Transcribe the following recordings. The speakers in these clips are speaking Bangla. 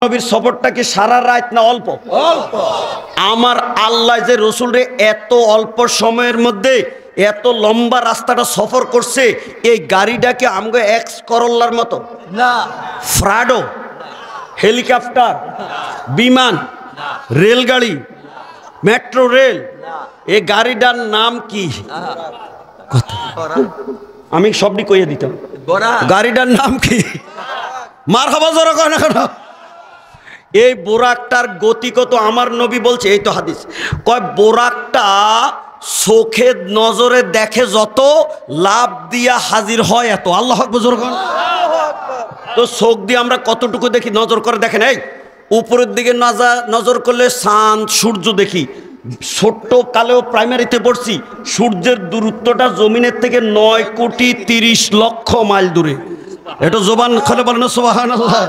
নবীর সফরটা কি সারা রাত না অল্প? অল্প। আমার আল্লাহ যে রসুলরে এত অল্প সময়ের মধ্যে এত লম্বা রাস্তাটা সফর করছে, এই গাড়িটাকে আমগো এক্স করোলার মতো না, ফ্রাডো, হেলিকপ্টার, বিমান, রেলগাড়ি, মেট্রো রেল, এই গাড়িটার নাম কি? আমি সবটি কইয়া দিতাম। গাড়িটার নাম কি? মারহাবা জোরে কয় না কেন? এই বোরাকটার গতি কত আমার নবী বলছে, এই তো হাদিস, কয় বোরাকটা চোখে নজরে দেখে যত, লাভ দিয়া হাজির হয় এত। আল্লাহ আকবার জোরে কয়। তো চোখ দিয়ে আমরা কতটুকু দেখি? নজর করে দেখেন, এই উপরের দিকে নজর করলে চাঁদ সূর্য দেখি। ছোট্ট কালেও প্রাইমারিতে পড়ছি, সূর্যের দূরত্বটা জমিনের থেকে 9,30,00,000 মাইল দূরে। এটা জবান খুলে বলেন সুবহানাল্লাহ।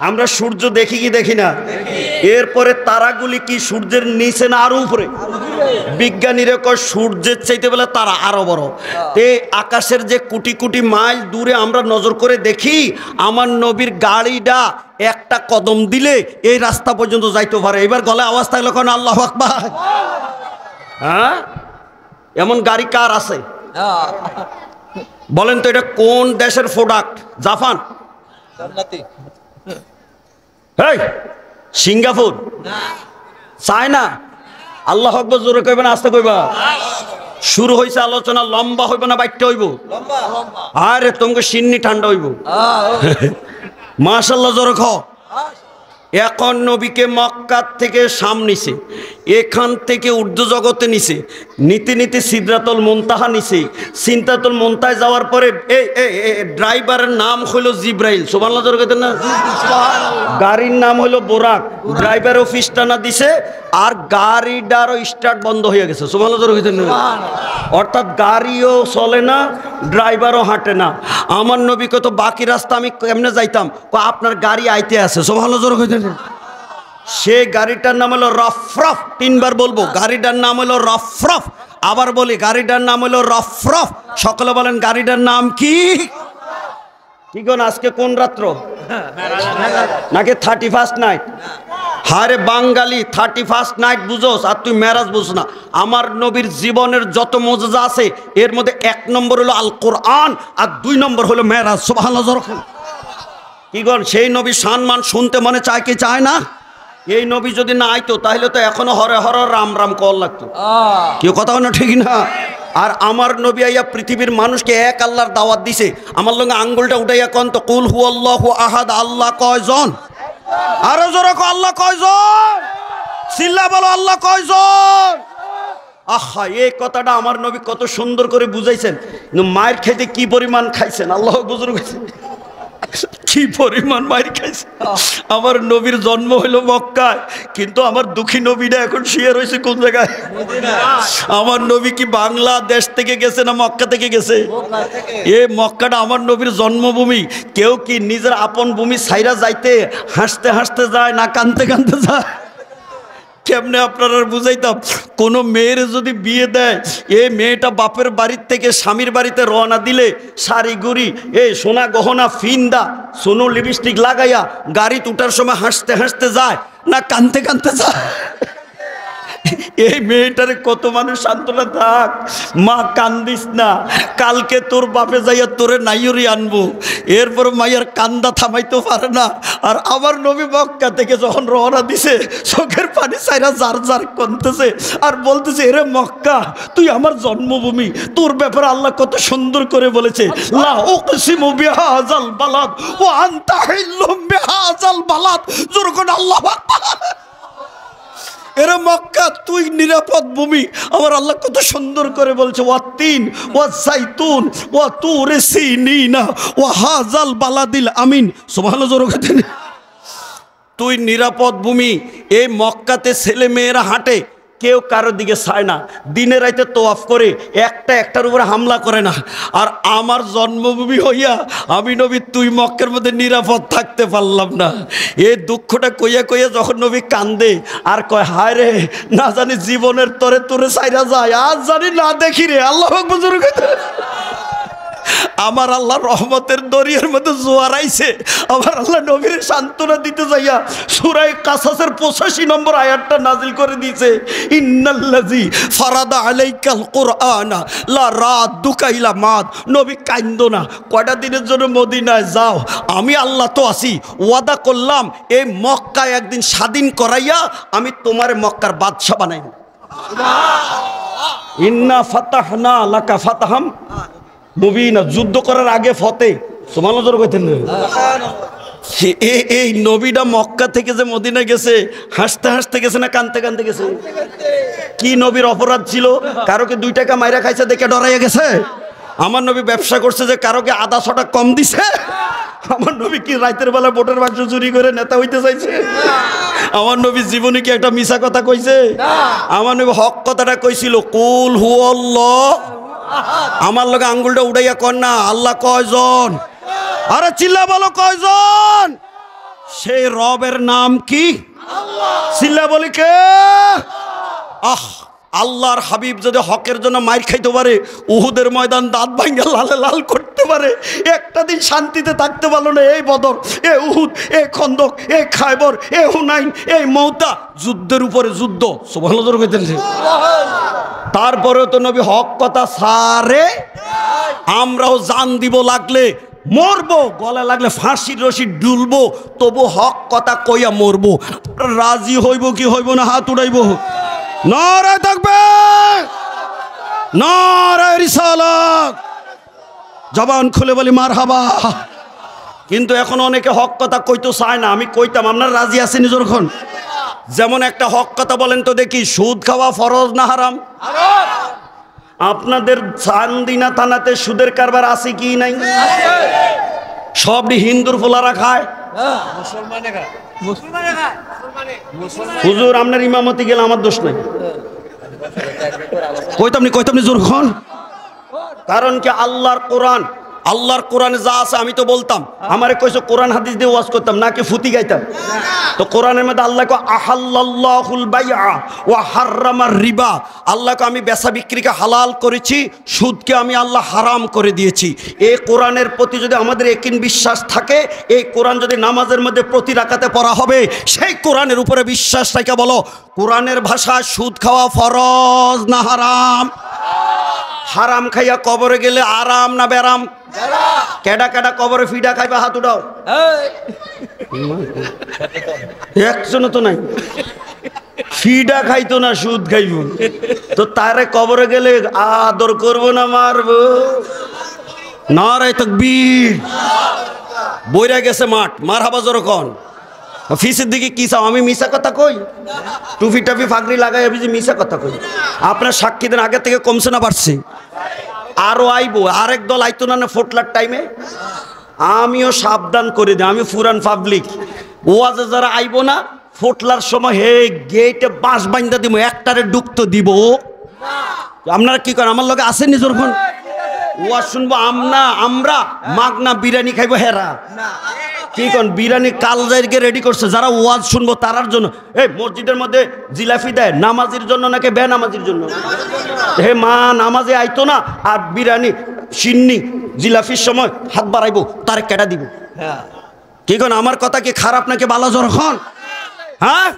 আমরা সূর্য দেখি কি দেখি না? এরপরে তারাগুলি কি সূর্যের নিচে না আরো উপরে? বিজ্ঞানীরা কয় সূর্যের চাইতে বলে তারা আরো বড়। এই আকাশের যে কোটি কোটি মাইল দূরে আমরা নজর করে দেখি, আমার নবীর গাড়িটা একটা কদম দিলে এই রাস্তা পর্যন্ত যাইতে পারে। এবার গলায় আওয়াজ থাকলে কোন আল্লাহু আকবার। হ্যাঁ, এমন গাড়ি কার আছে বলেন তো? এটা কোন দেশের প্রোডাক্ট? Japan, Singapore, China? আল্লাহ আকবার জোরে কইবা না আস্তে কইবা? শুরু হয়েছে আলোচনা, লম্বা হইব না বাইটটা হইব? আরে তোমাকে সিন্নি ঠান্ডা হইব। মাশাআল্লাহ জোরে খাও। এখন নবীকে মক্কা থেকে শাম নিছে, এখান থেকে উর্দু জগতে নিছে, নীতি নীতি সিদরাতুল মুনতাহা নিছে। সিদরাতুল মুনতাহায় যাওয়ার পরে এই ড্রাইভারের নাম হলো জিব্রাইল। সুবহানাল্লাহ জোরে কইতেন না? গাড়ির নাম হলো বোরাক। ড্রাইভার অফিসটানা দিছে আর গাড়িটারও স্টার্ট বন্ধ হয়ে গেছে। সুবহানাল্লাহ জোরে কইতেন না? অর্থাৎ গাড়িও চলে না, ড্রাইভারও হাঁটে না। আমার নবী কত বাকি রাস্তা আমি কেমনে যাইতাম? আপনার গাড়ি আইতে আছে। সুবহানাল্লাহ জোরে কইতেন। সে গাড়িটার নাম হলো রফরফ। তিনবার বলবো, গাড়িটার নাম হলো রফরফ। আবার বলি, গাড়িটার নাম হলো রফরফ। সকলে বলেন গাড়িটার নাম কি? কি কোন আজকে কোন রাত্র? নাকি 31st নাইট? হারে বাঙালি, 31st নাইট বুঝোস আর তুই মেরাজ বুঝ না। আমার নবীর জীবনের যত মুজিজা আছে এর মধ্যে 1 নম্বর হলো আল কোরআন আর 2 নম্বর হলো মেরাজ। সুবহানাল্লাহ। কি গণ সেই নবী সম্মান শুনতে মনে চায় কি চায় না? এই নবী যদি না আইতো তাহলে তো এখনো হরে হর রাম রাম কল লাগতো। কেউ কথা না, ঠিক না? আর আমার নবী আইয়া পৃথিবীর মানুষকে এক আল্লাহর দাওয়াত দিছে। আমার লঙ্গে আঙ্গুলটা উঠাইয়া কন তো, কুল হু আল্লাহু আহাদ। আল্লাহ কয়জন? আরো জোরে কও, আল্লাহ কয়জন? চিল্লা বলো, আল্লাহ কয়জন? আহা, এই কথাটা আমার নবী কত সুন্দর করে বুঝাইছেন। মায়ের খেতে কি পরিমাণ খাইছেন, আল্লাহ বুজুর্গ কি পরিমাণ মায়ের খাইছে। আমার নবীর জন্ম হইল মক্কায়, কিন্তু আমার দুঃখী নবীরা এখন শুয়ে রয়েছে কোন জায়গায়? আমার নবী কি বাংলাদেশ থেকে গেছে না মক্কা থেকে গেছে? এই মক্কাটা আমার নবীর জন্মভূমি। কেউ কি নিজের আপন ভূমি ছাইরা যাইতে হাসতে হাসতে যায় না কানতে কানতে যায়? কেমনে আপনারা বুঝাইতাম? কোনো মেয়ের যদি বিয়ে দেয়, এই মেয়েটা বাপের বাড়ির থেকে স্বামীর বাড়িতে রওনা দিলে শাড়ি গুড়ি, এই সোনা গহনা ফিন্দা সোনো লিপস্টিক লাগাইয়া গাড়িতে উঠার সময় হাসতে হাসতে যায় না কানতে কানতে যায়? এই মেয়েটারে কত মানুষ সান্ত্বনা, থাক মা কান্দিস না, কালকে তোর বাপে যাইয়া তোরে নাইরি আনবো। এরপর মাইয়ার কান্দা থামাইতে পারে না। আর আমার নবী মক্কা থেকে যখন রওনা দিছে, চোখের পানি ছাইরা জার জার কমতেছে আর বলতেছে, এরে মক্কা তুই আমার জন্মভূমি, তোর ব্যাপারে আল্লাহ কত সুন্দর করে বলেছে, লা উকসিমু বিহাযাল বালাদ ওয়া আনতা হিল্লুম বিহাযাল বালাদ। জোরে কোন আল্লাহু আকবার। এরে মক্কা তুই নিরাপদ ভূমি। আমার আল্লাহ কত সুন্দর করে বলছে, ওয়াতিন ওয়া জাইতুন ওয়া তুরে সিনিনা ওয়া হাযাল বালাদিল আমিন। সুবহানাল্লাহ। তুই নিরাপদ ভূমি। এই মক্কাতে ছেলে মেয়েরা হাঁটে, কেউ কারোর দিকে চায় না, দিনে রাইতে তোয়াফ করে, একটা একটার উপরে হামলা করে না। আর আমার জন্মভূমি হইয়া আমি নবী তুই মক্কার মধ্যে নিরাপদ থাকতে পারলাম না। এই দুঃখটা কইয়া কইয়া যখন নবী কান্দে আর কয়, হায় রে, না জানি জীবনের তরে তোরে ছাইরা যায়, আজ জানি না দেখি রে। আল্লাহু আকবার। আমার আল্লাহ রহমতের দরিয়ার মধ্যে জোয়ার আইছে। আমার আল্লাহ নবীর সান্ত্বনা দিতে যাইয়া সূরা কাসাসের 85 নম্বর আয়াতটা নাজিল করে দিয়েছে, ইন্নাল্লাযী ফারাদা আলাইকাল কুরআনা লা রাদ্দুকা ইলা মাদ। নবী কান্দো না, কয়টা দিনের জন্য মদিনায় যাও, আমি আল্লাহ তো আছি, ওয়াদা করলাম এই মক্কায় একদিন স্বাধীন করাইয়া আমি তোমার মক্কার বাদশা বানাইব। ইন্না ফাতাহনা লাকা ফাতাহাম মুবিনা। যুদ্ধ করার আগে ফতে সুবহানাল্লাহ কইতেন। এই নবীটা মক্কা থেকে যে মদিনা গেছে হাসতে হাসতে গেছে না কানতে কানতে গেছে? কি নবীর অপরাধ ছিল? কারোকে 2 টাকা মাইরা খাইছে দেখে ডরাইয়া গেছে? আমার নবী ব্যবসা করছে যে কারোকে আধা 100 টাকা কম দিছে? আমার নবী কি রাতের বেলা ভোটের বাক্স চুরি করে নেতা হইতে চাইছে? আমার নবী জীবনে কি একটা মিছা কথা কইছে? আমার নবী হক কথাটা কইছিল, কুল হুয়াল্লাহ। আমার লগে আঙ্গুলটা উড়াইয়া কর না, আল্লাহ কয়জন? আরে চিল্লা বলো কয়জন? সেই রবের নাম কি? চিল্লা বলি কে? আহ, আল্লাহর হাবিব যদি হকের জন্য মাইর খাইতে পারে, উহুদের ময়দান দাঁত ভাঙা লালে লাল করতে পারে, একটা দিন শান্তিতে থাকতে পারলো না। এই বদর, এ উহুদ, এ খন্দক, এ খায়বর, এ হুনাইন, এই মৌতা, যুদ্ধের উপরে যুদ্ধ। সুবহানাল্লাহ কইতেন। তারপরেও তো নবী হক কথা সারে। আমরাও জান দিব, লাগলে মরবো, গলা লাগলে ফাঁসির রশি ডুলবো, তবু হক কথা কইয়া মরবো। রাজি হইব কি হইব না? হাত উড়াইব। নারায়ে তাকবীর, নারায়ে রিসালাত। জবান খুলে বলি মারহাবা। কিন্তু এখন অনেকে হক কথা কইতে চায় না। আমি কইতাম, আপনারা রাজি আছেন যখন? যেমন একটা হক কথা বলেন তো দেখি, সুদ খাওয়া ফরজ না হারাম? আপনাদের চান্দিনা থানাতে সুদের কারবার আছে কি নাই? সবই হিন্দুর ফোলারা খায়। হুজুর আপনার ইমামতি গেলে আমার দোষ নাই। কইতাম নি যখন? কারণ কি আল্লাহর কোরআন, আল্লাহর কোরআনে যা আছে আমি তো বলতাম। আমারে কইছো কোরআন হাদিস দিয়ে ওয়াজ করতাম নাকি ফুতি গাইতাম? তো কোরআনের মধ্যে আল্লাহ কো আহাল্লাল্লাহুল বাইআ ওয়া হাররামার রিবা। আল্লাহকে আমি বেচা বিক্রিকে হালাল করেছি, সুদকে আমি আল্লাহ হারাম করে দিয়েছি। এই কোরআনের প্রতি যদি আমাদের একিন বিশ্বাস থাকে, এই কোরআন যদি নামাজের মধ্যে প্রতি রাকাতে পড়া হবে, সেই কোরআনের উপরে বিশ্বাস রেখে বলো, কোরআনের ভাষায় সুদ খাওয়া ফরজ না হারাম? হারাম খাইয়া কবরে গেলে আরাম না বেরাম? কেডা কেডা কবরে ফিডা খাইবা? হাত উঠাও। একজনও তো নাই। ফিডা খাইতো না, সুদ খাইব। তো তারে কবরে গেলে আদর করবো না মারবো? নারায়ে তাকবীর। বইরা গেছে মাঠ, মারহাবা যখন। ফিসের দিকে কি চাও? আমি মিশা কথা কই? টুপি টাপি ফাগরি লাগাই আমি যে মিশা কথা কই? আপনার সাক্ষী দিন আগে থেকে কমছে না বাড়ছে? আরো আইবো, আরেক দল আইতো না ফোটলার টাইমে। আমিও সাবধান করে দিই, আমি ফুরান পাবলিক। ওয়াজে যারা আইবো না, ফোটলার সময় হে গেটে বাঁশ বাইন্দা দিব, একটারে ডুবতো দিব। আপনারা কি করেন? আমার লগে আসেনি যখন ওয়াজ শুনবো আমরা মাগনা বিরিয়ানি খাইবো হেরা? কি কোন বিরিয়ানি কালজাইরকে রেডি করছে যারা ওয়াজ শুনবো তারার জন্য। এই মসজিদের মধ্যে জিলাপি দেয় নামাজির জন্য নাকি বেনামাজির জন্য? হে মা নামাজে আইতো না, আর বিরিয়ানি সিন্নি জিলাপির সময় হাত বাড়াইবো, তার কেটা দিব? কি কোন? আমার কথা কি খারাপ নাকি ভালো যখন? হ্যাঁ,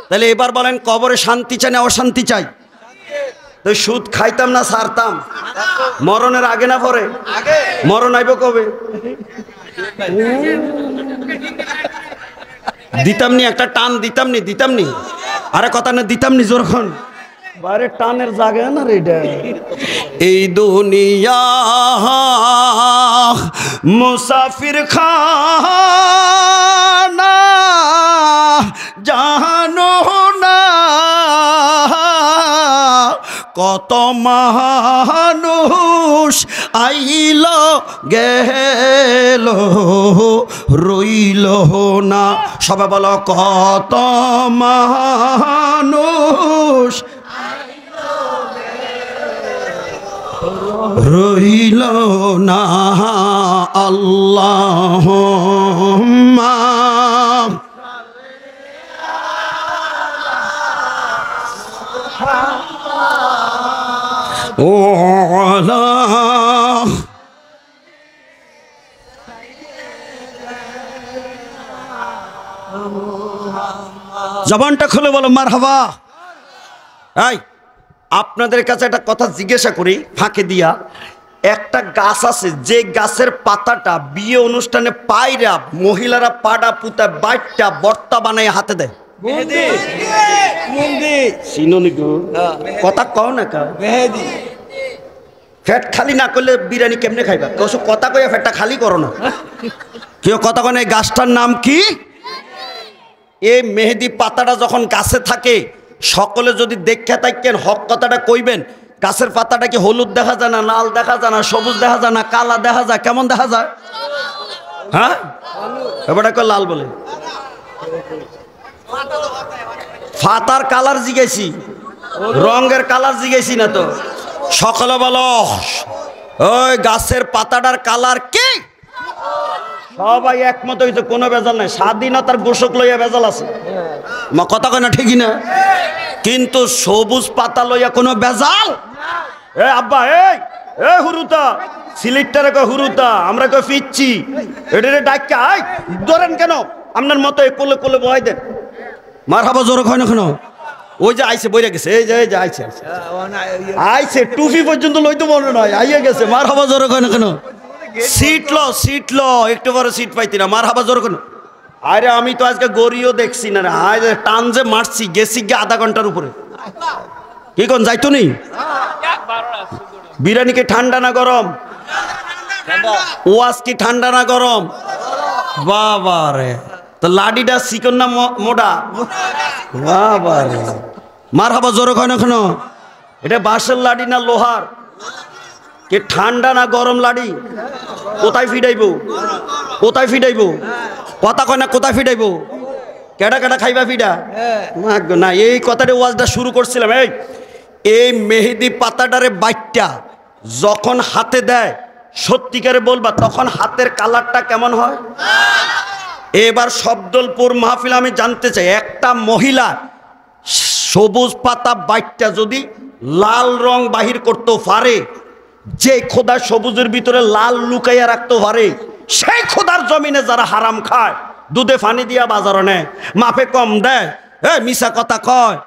তাহলে এবার বলেন, কবরে শান্তি চাই না অশান্তি চাই? তো সুদ খাইতাম না ছাড়তাম? মরণের আগে না পরে? মরণ আইব কবে? দিতাম নি একটা টান, দিতাম নি আরে কথা না দিতাম নি যখন। বারে টানের জায়গা না রে এটা। এই দুনিয়া মুসাফির খানা জানো না, কত মানুষ আইল গেল রইল না। সবাই বলো, কত মানুষ রইল না। আল্লাহুম্মা জবানটা খুলে বলো মারহাবা। এই আপনাদের কাছে একটা কথা জিজ্ঞাসা করি ফাঁকে দিয়া, একটা গাছ আছে যে গাছের পাতাটা বিয়ে অনুষ্ঠানে পায়রা মহিলারা পাড়া পুতা বাইটটা বর্তা বানায় হাতে দেয়, কথা কও না কা ফ্যাট খালি না করলে বিরিয়ানি কেমনে খাইবা? কসু কথা কইয়া ফ্যাটটা খালি করো না। কেউ কথা কয় না। এই গাছটার নাম কি? এই মেহেদি পাতাটা যখন গাছে থাকে সকলে যদি দেখে থাকেন হক কথাটা কইবেন। গাছের পাতাটা কি হলুদ দেখা যায় না, লাল দেখা যায় না, সবুজ দেখা যায় না, কালা দেখা যায়? কেমন দেখা যায়? হ্যাঁ এবারে কয় লাল বলে। পাতার কালার জিজ্ঞাসি, রঙের কালার জিজ্ঞাসি না তো। সকলে বলো ওই গাছের পাতাটার কালার কি? সবাই একমত হয়েছে, কোনো বেজাল নাই। স্বাধীনতার ঘোষক লইয়া বেজাল আছে, কথা কয় না ঠিকই না? কিন্তু সবুজ পাতা লইয়া কোনো বেজাল? এ আব্বা এই হুরুতা সিলেক্টারে কয় হুরুতা, আমরা কয় ফিচ্ছি। এটারে ডাক্কা ধরেন কেন? আপনার মতো কোলে কোলে বহাই দেন। মারহাবা জোরে কয় না কেন? ওই যে আইছে বইরা গেছে, এই যে আইছে আইছে টুপি পর্যন্ত লইতে মনে নয়, আইয়া গেছে। মারহাবা জোরে কয় না কেন? সিট লো একটু বড় সিট পাইতি না। মারহাবা জোরে কেন? আরে আমি তো আজকে গড়িও দেখছি না রে, আরে টান যে মারছি গেছি গিয়ে আধা ঘন্টার উপরে। কি কোন যাইতো নি? বিরিয়ানি কি ঠান্ডা না গরম? ওয়াজ কি ঠান্ডা না গরম? বাবা রে, তো লাডিটা চিকন না মোটা? বাবা রে, মারহাবা জোরে কয় না কেন? এটা বাঁশের লাডি না লোহার? কে ঠান্ডা না গরম লাডি? কোথায় ফিডাইবো? কোথায় ফিডাইবো? কথা কয় না কোথায় ফিডাইবো? কেডা কেডা খাইবা ফিডা? না এই কথাটা ওয়াজটা শুরু করছিলাম। এই মেহেদি পাতাটারে বাইটটা যখন হাতে দেয় সত্যিকারে বলবা তখন হাতের কালারটা কেমন হয়? এবার শব্দলপুর মাহফিল আমি জানতে চাই, একটা মহিলা সবুজ পাতা বাইটটা যদি লাল রং বাহির করতে পারে, যে খোদা সবুজের ভিতরে লাল লুকাইয়া রাখতে পারে, সেই খোদার জমিনে যারা হারাম খায়, দুধে ফানি দিয়া বাজারে নেয়, মাপে কম দেয়, মিশা কথা কয়,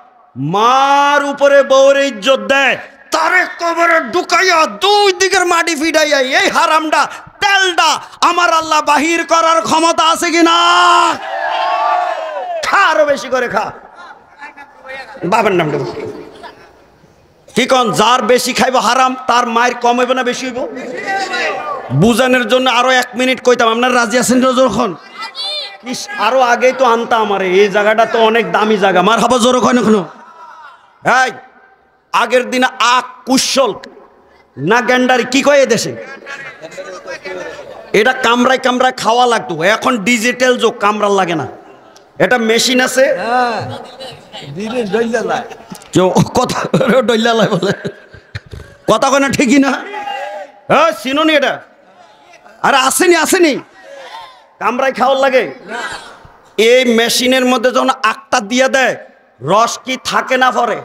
মার উপরে বউরে ইজ্জত দেয়, তারে কবরে ঢুকাইয়া দুই দিকের মাটি ফিডাইয়া এই হারামটা তেলটা আমার আল্লাহ বাহির করার ক্ষমতা আছে কিনা? খা, আরো বেশি করে খা। বাবার নামটা কি কন? যার বেশি খাইব হারাম তার মায়ের কম হইব না বেশি হইব? বুঝানোর জন্য আরো 1 মিনিট কইতাম, আপনার রাজি আছেন যখন? আরো আগেই তো আনতাম। আমারে এই জায়গাটা তো অনেক দামি জায়গা। মারহাবা জোরে কয় না কেন? এই আগের দিনে আখ কুশল না গ্যান্ডারি কি কয় দেশে, এটা কামড়ায় কামড়ায় খাওয়া লাগতো। এখন ডিজিটাল যোগ, কামড়ার লাগে না, এটা মেশিন আছে। কথা বলে কথা কয় না ঠিকই না? হ্যাঁ চিনুনি এটা? আরে আসেনি কামড়াই খাওয়ার লাগে। এই মেশিনের মধ্যে যখন আখটা দিয়ে দেয়, রস কি থাকে না পরে?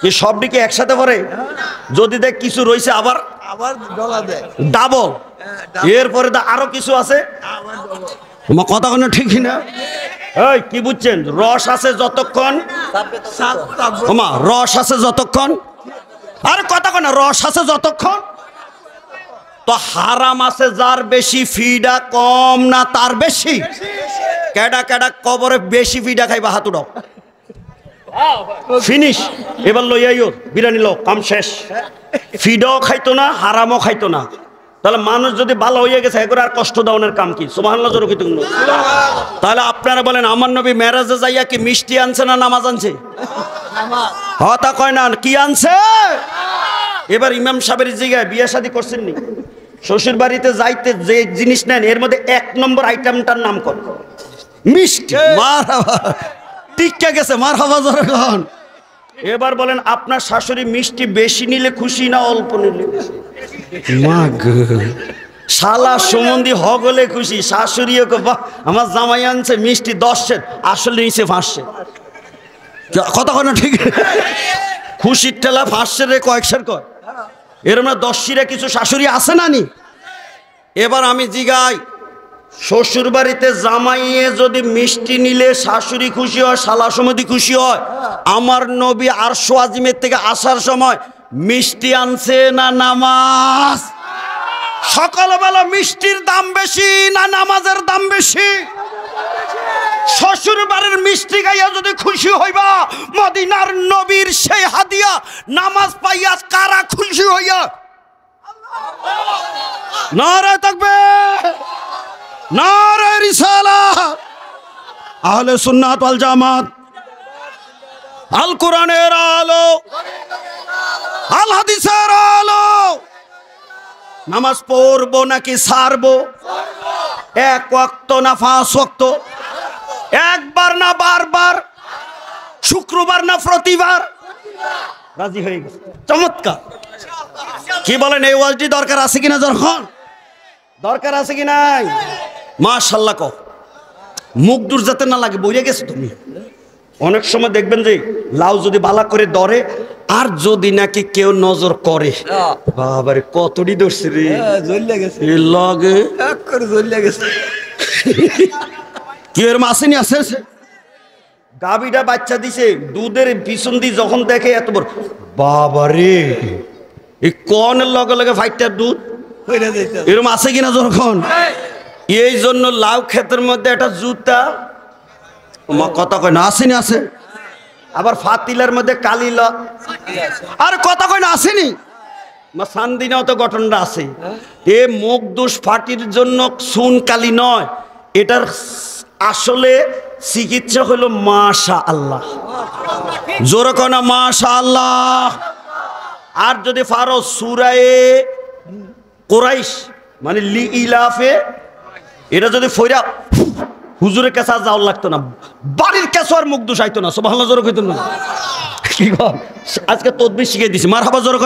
কি সবদিকে একসাথে পরে? যদি দেখ কিছু রয়েছে আবার ডাবল, এরপরে আরো কিছু আছে। কথা কোনো ঠিকই না? এই কি বুঝছেন? রস আছে যতক্ষণ, রস আছে যতক্ষণ, আরে কথা কয় না, রস আছে যতক্ষণ, তো হারাম আছে যার বেশি, ফিডা কম না তার বেশি। কেডা কেডা কবরে বেশি ফিডা খাইবা হাত উঠাও, ফিনিশ। এবার লইয়াইও বিরিয়ানি লো, কাম শেষ। ফিডাও খাইতো না, হারামও খাইতো না। তাহলে মানুষ যদি ভালো হয়ে গেছে এগুলো আর কষ্ট দেওয়ার কাম কি? সুবহানাল্লাহ জোরে কইতে। তাহলে আপনারা বলেন আমার নবী মেরাজে যাইয়া কি মিষ্টি আনছে না নামাজ আনছে? হতা কয় না, কি আনছে? এবার ইমাম সাহেবের জায়গায় বিয়ে শাদী করছেন নি, শ্বশুর বাড়িতে যাইতে যে জিনিস নেন এর মধ্যে 1 নম্বর আইটেমটার নাম কর মিষ্টি। মারহাবা, টিক্কা গেছে। মারহাবা জোরে কন। এবার বলেন আপনার শাশুড়ি মিষ্টি বেশি নিলে খুশি না অল্প নিলে? শালা সম্বন্ধী হগলে খুশি, শাশুড়িও বাহ আমার জামাই আনছে মিষ্টি 10 সের, আসলে নিচে 5 সের। কথা কয় না ঠিক? খুশির ঠেলা 5 সের কয়েক সের কয়, এর মানে 10 সেরে কিছু শাশুড়ি আছে না নি? এবার আমি জিগাই শ্বশুর বাড়িতে জামাইয়ে যদি মিষ্টি নিলে শাশুড়ি খুশি হয়, শালা সমিতি খুশি হয়। আমার নবী আরশ আজিমের থেকে আসার সময় মিষ্টি আনছে না নামাজ? সকালবেলা মিষ্টির দাম বেশি না নামাজের দাম বেশি? শ্বশুর বাড়ির মিষ্টি খাইয়া যদি খুশি হইবা, মদিনার নবীর সেই হাদিয়া নামাজ পাইয়া কারা খুশি হইয়া? নারে তাকবীর, নারে রিসালাত, আহলে সুন্নাত ওয়াল জামাত, আল কোরআনের আলো, আল হাদিসের আলো। নামাজ পড়বো নাকি ছাড়বো? এক ওয়াক্ত না 5 ওয়াক্ত? একবার না বারবার? শুক্রবার না প্রতিবার? রাজি হয়ে গেছে, চমৎকার। কি বলেন, এই ওয়াজটি দরকার আছে কিনা? যখন দরকার আছে কি নাই? মাশাআল্লাহ কও, মুখ দূর যাতে না লাগে, বইরে গেছো তুমি। অনেক সময় দেখবেন যে লাউ যদি বালা করে ধরে, আর যদি নাকি কেউ নজর করে, বাবারে কতটি ধরছে রে, লাগে কি এর মাসেনি আছে। গাবিটা বাচ্চা দিছে, দুধের পিছন দিয়ে যখন দেখে এত বড়, বাবারে এই কনের লগে লগে ফাইটার দুধ এরকম আছে কিনা? যখন এই জন্য লাউ ক্ষেতের মধ্যে একটা জুতা, কথা কয় না, আসেনি? আছে। আবার ফাতিলার মধ্যে কালি ল, আর কথা কয় না, আসেনি? সান্দিনাও তো গঠনটা আছে। এ মুখ দোষ ফাটির জন্য সুন কালি নয়, এটার আসলে চিকিৎসা হলো মাশাআল্লাহ। জোরে কয় না মাশাআল্লাহ। আর যদি পারো সূরায়ে কুরাইশ মানে লি ইলাফে, এটা যদি ফইরা হুজুরের কাছে যাওয়ার লাগতো না, বাড়ির কাছে আর মুখ দোষ আইতো না। সুবহানাল্লাহ, জোরে কইতো না। কি কর, আজকে তদবির শিখিয়ে দিছি। মারহাবা, জোরে।